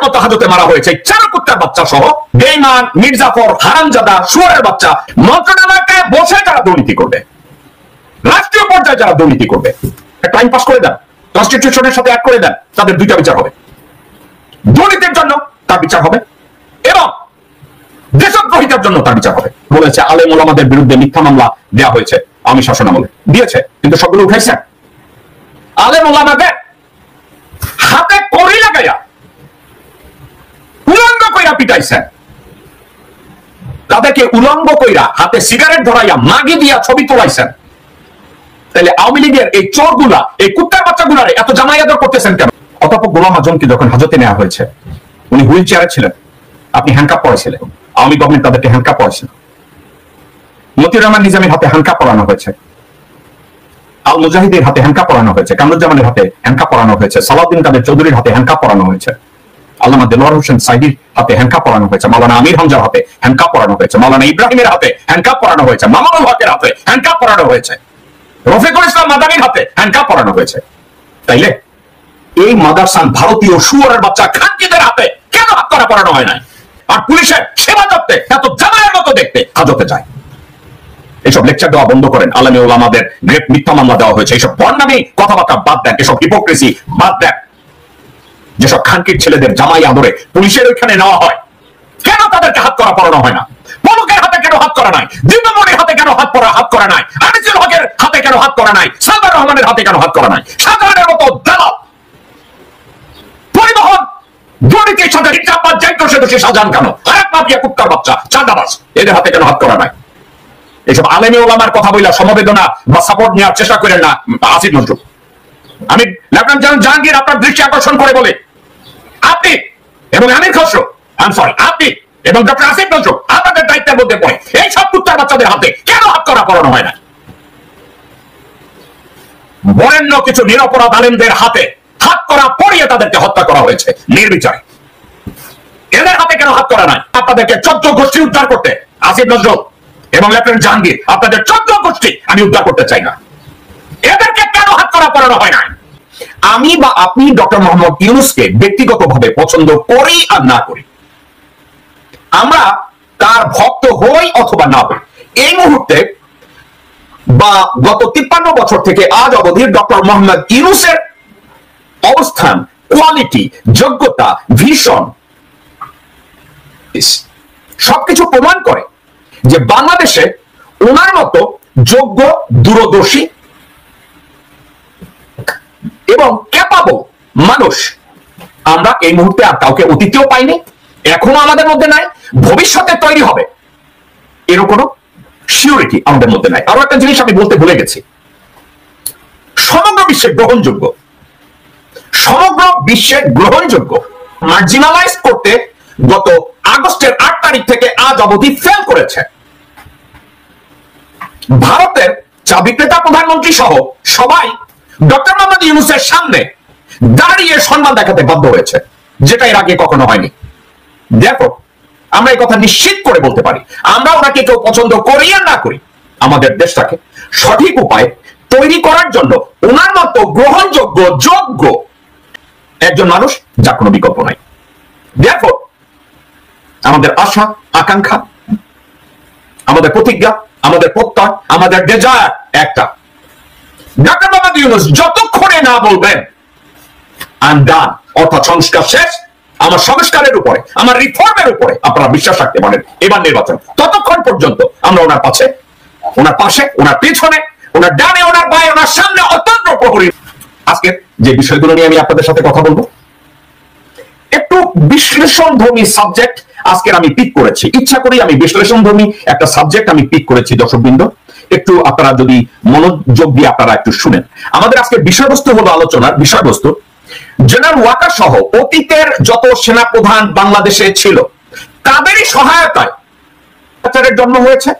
মতো হাজতে মারা হয়েছে চার কুত্তার বাচ্চা সহ বেঈমান, মির্জাফর, হারামজাদা, শুয়োরের বাচ্চা মন্ত্রণালয়কে বসে যারা দুর্নীতি করবে, রাষ্ট্রীয় পর্যায়ে যারা দুর্নীতি করবে, টাইম পাস করে দেন, কনস্টিটিউশনের সাথে অ্যাড করে দেন, তাদের দুইটা বিচার হবে। দুর্নীতির জন্য তার বিচার হবে এবং দেশদ্রোহিতার জন্য তার বিচার হবে। বলেছে আলেম ওলামাদের বিরুদ্ধে মিথ্যা মামলা দেওয়া হয়েছে আওয়ামী শাসনামলে, দিয়েছে, কিন্তু সবগুলো উঠাইছে। আলেম ওলামাদের হাতে কড়ি লাগাইয়া উলঙ্গ কইরা পিটাইছে, তাদেরকে উলঙ্গ কইরা হাতে সিগারেট ধরাইয়া মাগি দিয়া ছবি তোলাইছেন। তাহলে আওয়ামী লীগের এই চোরগুলা, এই কুত্তার বাচ্চাগুলারে এত জামাই আদর করতেছেন কেন? অতঃপর গোলাম আজমকে যখন হাজতে নেওয়া হয়েছে, উনি হুইল চেয়ারে ছিলেন, আপনি হ্যান্ডকাপ পড়েছিলেন, আওয়ামী গভর্নমেন্ট তাদেরকে হ্যান্ডকাপ পড়েছিল। মতিউর রহমান নিজামীর হাতে হ্যান্ডকাপ পড়ানো হয়েছে, আল মুজাহিদের হাতে হ্যান্ডকাপ পড়ানো হয়েছে, কামরুজ্জামানের হাতে হ্যান্ডকাপ পড়ানো হয়েছে, সালাউদ্দিন কাদের চৌধুরীর হাতে হ্যান্ডকাপ পড়ানো হয়েছে, আল্লামা দেলোয়ার হোসেন সাইদির হাতে হ্যান্ডকাপ পড়ানো হয়েছে, মাওলানা আমির হামজার হাতে হ্যান্ডকাপ পড়ানো হয়েছে, মাওলানা ইব্রাহিমের হাতে হ্যান্ডকাপ পড়ানো হয়েছে, মামুনুল হকের হাতে হ্যান্ডকাপ পড়ানো হয়েছে, রফিকুল ইসলাম মাদানির হাতে হ্যান্ডকাপ পড়ানো হয়েছে। তাইলে এই মাদারসান ভারতীয় শুয়োরের বাচ্চা খানকিদের হাতে কেন হাত করা পড়ানো হয় নাই? আর পুলিশের সেবা করতে এত জামাইয়ের মতো দেখতে হাজতে যায়। এইসব লেকচার দেওয়া বন্ধ করেন। আলেম ওলামাদের গ্রেপ মিথ্যা মামলা দেওয়া হয়েছে, এইসব বর্ণামী কথাবার্তা বাদ দেন, এসব হিপোক্রেসি বাদ দেন। যেসব খানকির ছেলেদের জামাই আদরে পুলিশের ওইখানে নেওয়া হয়, কেন তাদেরকে হাত করা পড়ানো হয় না? পলকের হাতে কেন হাত করা নাই? দিব্যমণির হাতে কেন হাত করা নাই? আনিসুল হকের হাতে কেন হাত করা নাই? সালমান রহমানের হাতে কেন হাত করা নাই? শাহজাহানের মতো দালাল, পরিবহন দুর্নীতির সাথে হিজাবাদ যাইতো সে দোষী শাহজাহান কেন? আরেক মাফিয়া কুত্তার বাচ্চা চাঁদাবাজ, এদের হাতে কেন হাত করা নাই? এইসব আলেমী ওলামার কথা বইলা সমবেদনা বা সাপোর্ট নেওয়ার চেষ্টা করেন না আসিফ নজরুল। আমি লেফটেন্যান্ট জেনারেল জাহাঙ্গীর আপনার দৃষ্টি আকর্ষণ করে বলে, আপনি এবং আমির খসরু, আপনি এবং ডক্টর আসিফ নজরুল আপনাদের দায়িত্বের মধ্যে পড়ে এই সব কুত্তার বাচ্চাদের হাতে কেন হাত করা পড়ানো হয় না? বরেণ্য কিছু নিরপরাধ আলেমদের হাতে হাত করা পড়িয়ে তাদেরকে হত্যা করা হয়েছে নির্বিচারে। এদের হাতে কেন হাত করা নাই? আপনাদেরকে 14 গোষ্ঠী উদ্ধার করতে আসিফ নজরুল এবং লেফটেন্যান্ট জাহাঙ্গীর, আপনাদের 14 গোষ্ঠী আমি উদ্ধার করতে চাই না। এদেরকে কেন হাত করা পড়ানো হয় না? আমি বা আপনি ডক্টর মোহাম্মদ ইউনূসকে ব্যক্তিগতভাবে পছন্দ করি আর না করি, আমরা তার ভক্ত হই অথবা না হই, এই মুহূর্তে বা গত 53 বছর থেকে আজ অবধি ডক্টর মোহাম্মদ ইউনূসের অবস্থান, কোয়ালিটি, যোগ্যতা, ভিশন সবকিছু প্রমাণ করে যে বাংলাদেশে ওনার মতো যোগ্য, দূরদর্শী এবং ক্যাপাবল মানুষ আমরা এই মুহূর্তে আর কাউকে অতীতেও পাইনি, এখনো আমাদের মধ্যে নাই, ভবিষ্যতে তৈরি হবে এরও কোনো সিউরিটি আমাদের মধ্যে নাই। আরো একটা জিনিস আমি বলতে ভুলে গেছি, সমগ্র বিশ্বে গ্রহণযোগ্য, সমগ্র বিশ্বে গ্রহণযোগ্য মার্জিনালাইজ করতে গত আগস্টের 8 তারিখ থেকে আজ অবধি ফেল করেছে। ভারতের চা বিক্রেতা প্রধানমন্ত্রী সহ সবাই ডক্টর মোহাম্মদ ইউনূসের সামনে দাঁড়িয়ে সম্মান দেখাতে বাধ্য হয়েছে, যেটা এর আগে কখনো হয়নি। দেখো, আমরা এই কথা নিশ্চিত করে বলতে পারি, আমরা ওনাকে কেউ পছন্দ করি আর না করি, আমাদের দেশটাকে সঠিক উপায়ে তৈরি করার জন্য ওনার মতো গ্রহণযোগ্য, যোগ্য একজন মানুষ যার কোনো বিকল্প নাই। দেখো, আমাদের আশা, আকাঙ্ক্ষা, আমাদের প্রতিজ্ঞা, আমাদের প্রত্যয়, আমাদের ডেজায়ার একটা, ডক্টর মোহাম্মদ ইউনূস যতক্ষণে না বলবেন আই এম ডান, অর্থাৎ সংস্কার শেষ, আমার সংস্কারের উপরে, আমার রিফর্মের উপরে আপনারা বিশ্বাস রাখতে পারেন এবার নির্বাচন, ততক্ষণ পর্যন্ত আমরা ওনার পাশে, ওনার পেছনে, ওনার ডানে, ওনার বায়ে, ওনার সামনে অত্যন্ত প্রহরী। আজকে যে বিষয়গুলো নিয়ে আমি আপনাদের সাথে কথা বলবো, একটু বিশ্লেষণধর্মী সাবজেক্ট আজকের আমি পিক করেছি, ইচ্ছা করি আমি বিশ্লেষণধর্মী একটা সাবজেক্ট আমি পিক করেছি। দর্শকবৃন্দ, একটু আপনারা যদি মনোযোগ দিয়ে আপনারা একটু শুনেন। আমাদের আজকে বিষয়বস্তু হলো, আলোচনার বিষয়বস্তু জেনারেল ওয়াকার সহ অতীতের যত সেনাপ্রধান বাংলাদেশে ছিল তাদেরই সহায়তায় জন্ম হয়েছে,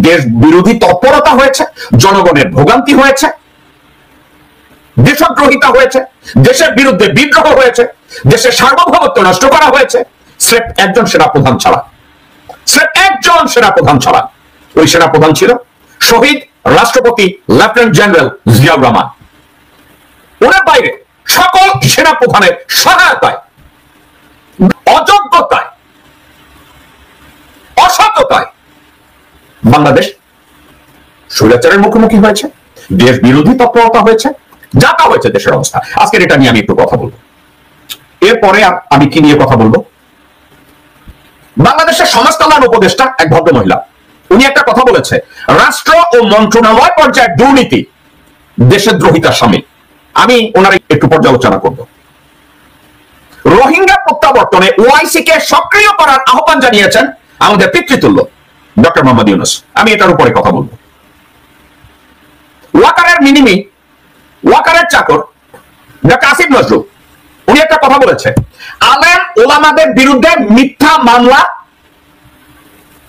দেশ বিরোধী তৎপরতা হয়েছে, জনগণের ভোগান্তি হয়েছে, দেশদ্রোহিতা হয়েছে, দেশের বিরুদ্ধে বিদ্রোহ হয়েছে, দেশের সার্বভৌমত্ব নষ্ট করা হয়েছে, স্রেফ একজন সেনাপ্রধান ছাড়া, ওই সেনাপ্রধান ছিল শহীদ রাষ্ট্রপতি লেফটেন্যান্ট জেনারেল জিয়াউর রহমান। ওনার বাইরে সকল সেনাপ্রধানের সহায়তায় বাংলাদেশ স্বৈরাচারের মুখোমুখি হয়েছে, দেশ বিরোধী তৎপরতা হয়েছে, যা তা হয়েছে দেশের অবস্থা। আজকের এটা নিয়ে আমি একটু কথা বলবো। এরপরে আমি কি নিয়ে কথা বলবো? বাংলাদেশের সমাজ কল্যাণ উপদেষ্টা এক ভদ্র মহিলা, উনি একটা কথা বলেছে, রাষ্ট্র ও মন্ত্রণালয় পর্যায়ে দুর্নীতি দেশদ্রোহিতার শামিল। আমি ওনার একটু পর্যালোচনা করব। রোহিঙ্গা প্রত্যাবর্তনে ওআইসি কে সক্রিয় করার আহ্বান জানিয়েছেন আমাদের পিতৃতুল্য ডক্টর মোহাম্মদ ইউনূস। আমি এটার উপরে কথা বলবো। ওয়াকারের মিনিমি, ওয়াকারের চাকর ডক্টর আসিফ নজরুল, উনি একটা কথা বলেছে, আলেম ওলামাদের বিরুদ্ধে মিথ্যা মামলা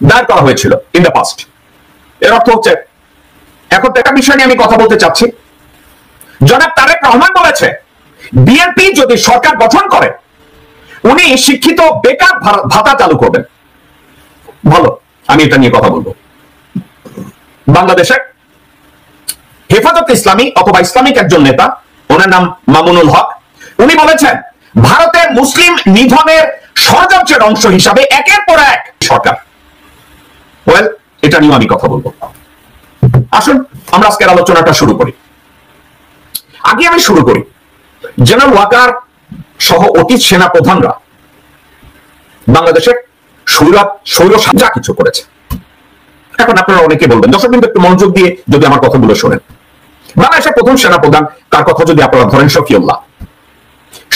দায়ের করা হয়েছিল ইন দ্য পাস্ট। এর অর্থ হচ্ছে, এখন তো একটা বিষয় নিয়ে আমি কথা বলতে চাচ্ছি। জনাব তারেক রহমান বলেছে, বিএনপি যদি সরকার গঠন করে উনি শিক্ষিত বেকার ভাতা চালু করবেন। ভালো, আমি এটা নিয়ে কথা বলবো। বাংলাদেশের হেফাজত ইসলামী অথবা ইসলামিক একজন নেতা, ওনার নাম মামুনুল হক, উনি বলেছেন ভারতের মুসলিম নিধনের ষড়যন্ত্রের অংশ হিসাবে একের পর এক সরকার। ওয়েল, এটা নিয়ে আমি কথা বলবো। আসুন আমরা আজকের আলোচনাটা শুরু করি। আগে আমি শুরু করি, জেনারেল ওয়াকার সহ অতীত সেনা প্রধানরা বাংলাদেশের স্বৈর যা কিছু করেছে। এখন আপনারা অনেকে বলবেন, দর্শক কিন্তু একটু মনোযোগ দিয়ে যদি আমার কথাগুলো শোনেন। বাংলাদেশের প্রথম সেনা প্রধান, তার কথা যদি আপনারা ধরেন শফিউল্লাহ,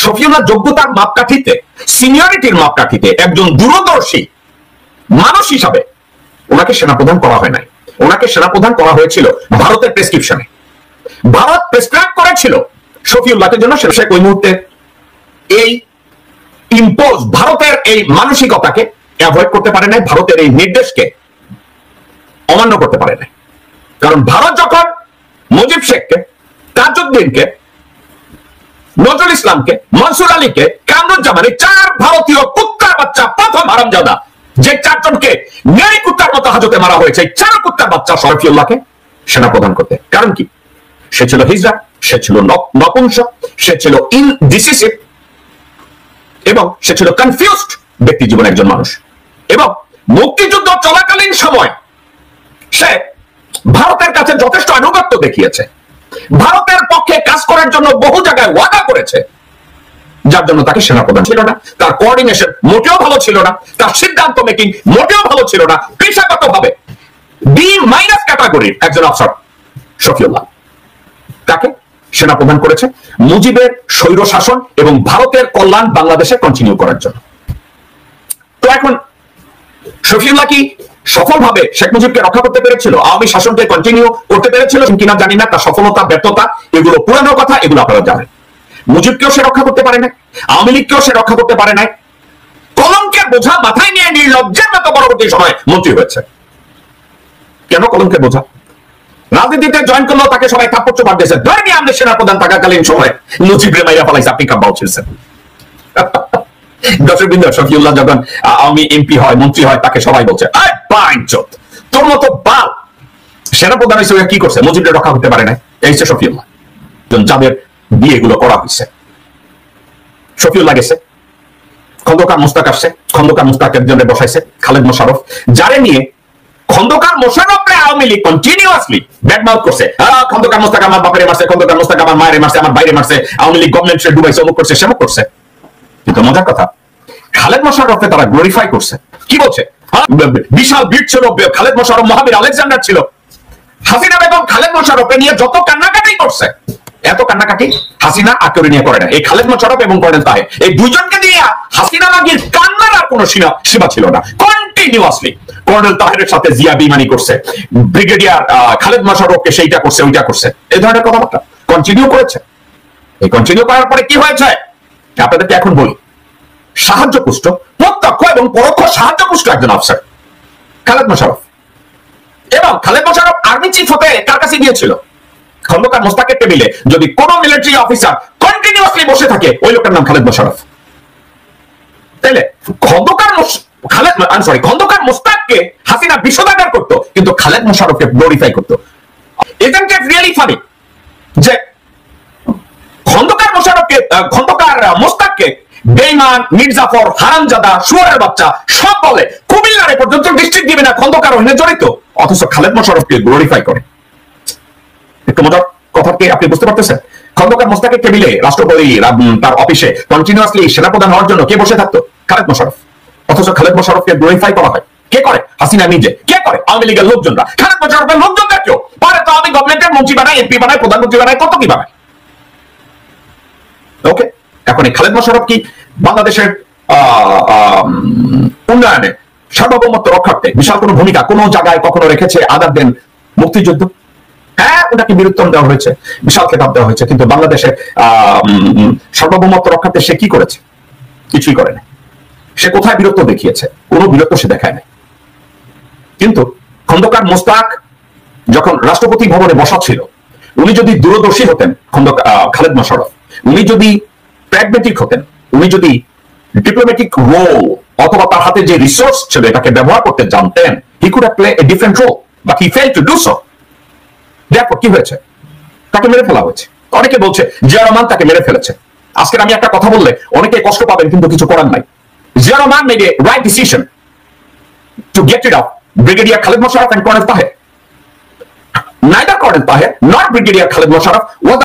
শফিউল্লাহ যোগ্যতার মাপকাঠিতে, সিনিয়রিটির মাপকাঠিতে একজন দূরদর্শী মানুষ হিসাবে ওনাকে সেনাপ্রধান করা হয় নাই। ওনাকে সেনাপ্রধান করা হয়েছিল ভারতের প্রেসক্রিপশনে। ভারত প্রেসক্রাইব করেছিল শফিউল্লাহকে জন্য, সে ওই মুহূর্তে এই ইম্পোজ ভারতের এই মানসিকতাকে অ্যাভয়েড করতে পারে নাই, ভারতের এই নির্দেশকে অমান্য করতে পারে নাই। কারণ ভারত যখন মুজিব শেখকে, তাজউদ্দিনকে, নজরুল ইসলামকে, মনসুর আলীকে, কামরুজ্জামান, এই চার ভারতীয় কুত্তার বাচ্চা, প্রথম হারামজাদা যে চারজনকে ন্যায় কুত্তার মতো হাজতে মারা হয়েছে, এই চার কুত্তার বাচ্চা শফিউল্লাহকে সেনাপ্রধান করতে। কারণ কি? সে ছিল হিজড়া, সে ছিল নপুংসক, সে ছিল ইনডিসিসিভ এবং সে ছিল কনফিউজড ব্যক্তি জীবন একজন মানুষ। এবং মুক্তিযুদ্ধ চলাকালীন সময় সে ভারতের কাছে যথেষ্ট আনুগত্য দেখিয়েছে, ভারতের পক্ষে কাজ করার জন্য বহু জায়গায় ওয়াদা করেছে, যার জন্য তাকে সেনাপ্রধান ছিল না। তার কোঅর্ডিনেশন মোটেও ভালো ছিল না, তার সিদ্ধান্ত মেকিং মোটেও ভালো ছিল না। পেশাগত ভাবে বি মাইনাস ক্যাটাগরির একজন অফিসার শফিউল্লাহ, তাকে সেনাপ্রধান করেছে মুজিবের স্বৈর শাসন এবং ভারতের কল্যাণ বাংলাদেশে কন্টিনিউ করার জন্য। তো এখন শফিউল্লাহ কি সফলভাবে শেখ মুজিবকে রক্ষা করতে পেরেছিল, আওয়ামী শাসনকে কন্টিনিউ করতে পেরেছিল কিনা জানি না। তার সফলতা ব্যর্থতা এগুলো পুরানো কথা, এগুলো আপনারা জানেন। মুজিবকেও সে রক্ষা করতে পারে নাই, আওয়ামী লীগকেও সে রক্ষা করতে পারে নাই। কলঙ্কের বোঝা মাথায় নিয়ে নির্লজ্জের মতো পরবর্তী সময় মন্ত্রী হয়েছে। কেন কলঙ্কের বোঝা? রাজনীতিতে জয়েন করলেও তাকে সবাই থাপ্পড় চোপার দিয়েছে। ধরেনি আমাদের সেনাপ্রধান থাকাকালীন সময় মুজিবরে মাইরা ফেলাইছে, আপনি কাব্বাও ছিলেন। দর্শকবৃন্দ, শফিউল্লাহ যখন আওয়ামী এমপি হয়, মন্ত্রী হয়, তাকে সবাই বলছে তোর মতো বাল সেনাপ্রধান হিসেবে কি করছে, মুজিবরে রক্ষা করতে পারে নাই। এই হচ্ছে শফিউল্লাহ, যাদের দিয়ে এগুলো করা হয়েছে। শফিউল্লাহ গেছে, খন্দকার মোস্তাক আসছে, খন্দকার মোস্তাকের জন্য বসাইছে খালেদ মোশাররফ, যারে নিয়ে খন্দকার মোশাররফকে আওয়ামী লীগ কন্টিনিউয়াসলি ব্যাকমাউথ করছে। খন্দকার মোস্তাক আমার বাপেরে মারছে, খন্দকার মোস্তাক আমার মায়ের মারছে, আমার বাইরে মারছে, আওয়ামী লীগ গভর্নমেন্টে ডুবাইছে, অমুক করছে, সেমুক করছে। কিন্তু মজার কথা, খালেদ মোশাররফকে তারা গ্লোরিফাই করছে। কি বলছে? বিশাল বীর ছিল খালেদ মোশাররফ, মহাবীর আলেকজান্ডার ছিল। হাসিনা বেগম খালেদ মোশাররফকে নিয়ে যত কান্নাকাটি করছে, এত কান্নাকাটি হাসিনা আকেরে নিয়ে করে না। এই খালেদ মোশাররফ এবং কর্নেল তাহের, এই দুইজনকে দিয়ে হাসিনা মাগির কান্নার আর কোনো সীমা ছিল না। কন্টিনিউয়াসলি কর্নেল তাহেরের সাথে জিয়া বেইমানি করছে, ব্রিগেডিয়ার খালেদ মোশাররফকে সেইটা করছে, ওইটা করছে, এই ধরনের কথাবার্তা কন্টিনিউ করেছে। এই কন্টিনিউ করার পরে কি হয়েছে আপনাদেরকে এখন বলি। সাহায্যপুষ্ট, প্রত্যক্ষ এবং পরোক্ষ সাহায্যপুষ্ট একজন অফিসার খালেদ মোশাররফ। এবং খালেদ মোশাররফ আর্মি চিফ হতে কার কাছে গিয়েছিল? খন্দকার মোস্তাকের টেবিলে যদি কোন মিলিটারি অফিসার কন্টিনিউয়াসলি বসে থাকে, ওই লোকের নাম খালেদ মোশাররফ। তাইলে খন্দকার মোস্তাককে হাসিনা বিশ্বদাগার করতো, কিন্তু খালেদ মোশাররফকে গ্লোরিফাই করতো। ইজন্ট ইট রিয়েলি ফানি যে খন্দকার মোস্তাককে বেঈমান, মির্জাফর, হারামজাদা, শুয়োরের বাচ্চা সব বলে কুমিল্লারে পর্যন্ত ডিস্ট্রিক্ট দিবে না, খন্দকার ওখানে জড়িত, অথচ খালেদ মোশাররফকে গ্লোরিফাই করে। একটু মজার কথা কি আপনি বুঝতে পারতেছেন? খন্দকার মোস্তাকের টেবিলে রাষ্ট্রপতি তার অফিসে কন্টিনিউয়াসলি সেনাপ্রধান হওয়ার জন্য কে বসে থাকতো? খালেদ মোশাররফ। অথচ খালেদ মোশাররফকে গ্লোরিফাই করা হয়। কে করে? হাসিনা নিজে। কে করে? আওয়ামী লীগের লোকজনরা। খালেদ মোশাররফের লোকজনরা কেউ পারে তো আমি গভর্নমেন্টের মন্ত্রী বানাই, এমপি বানাই, প্রধানমন্ত্রী বানাই, কত কি বানাই। ওকে, এখন এই খালেদ মোশাররফ কি বাংলাদেশের উন্নয়নে সার্বভৌমত্ব রক্ষার্থে বিশাল কোনো ভূমিকা কোন জায়গায় কখনো রেখেছে আদার দেন মুক্তিযুদ্ধ? হ্যাঁ, ওটাকে বীরত্তম দেওয়া হয়েছে, বিশাল খেতাব দেওয়া হয়েছে, কিন্তু বাংলাদেশের সার্বভৌমত্ব রক্ষার্থে সে কি করেছে? কিছুই করে না। সে কোথায় বীরত্ব দেখিয়েছে? কোনো বীরত্ব সে দেখায় নাই। কিন্তু খন্দকার মোস্তাক যখন রাষ্ট্রপতি ভবনে বসা ছিল, উনি যদি দূরদর্শী হতেন, খালেদ মোশাররফ, উনি যদি প্র্যাগমেটিক হতেন, উনি যদি ডিপ্লোম্যাটিক রোল অথবা তার হাতে যে রিসোর্স ছিল এটাকে ব্যবহার করতে জানতেন, he could have play a different role, but he failed to do so. দেখো কি হয়েছে, তাকে মেরে ফেলা হয়েছে। অনেকে বলছে জিয়া রহমান তাকে মেরে ফেলেছে। আজকের আমি একটা কথা বললে অনেকে কষ্ট পাবেন, কিন্তু কিছু করার নাই। Zia Rahman made a right decision to get rid of brigadier Khaled Mosharraf and Colonel Taher. Neither Colonel Taher nor Brigadier Khaled Musharraf was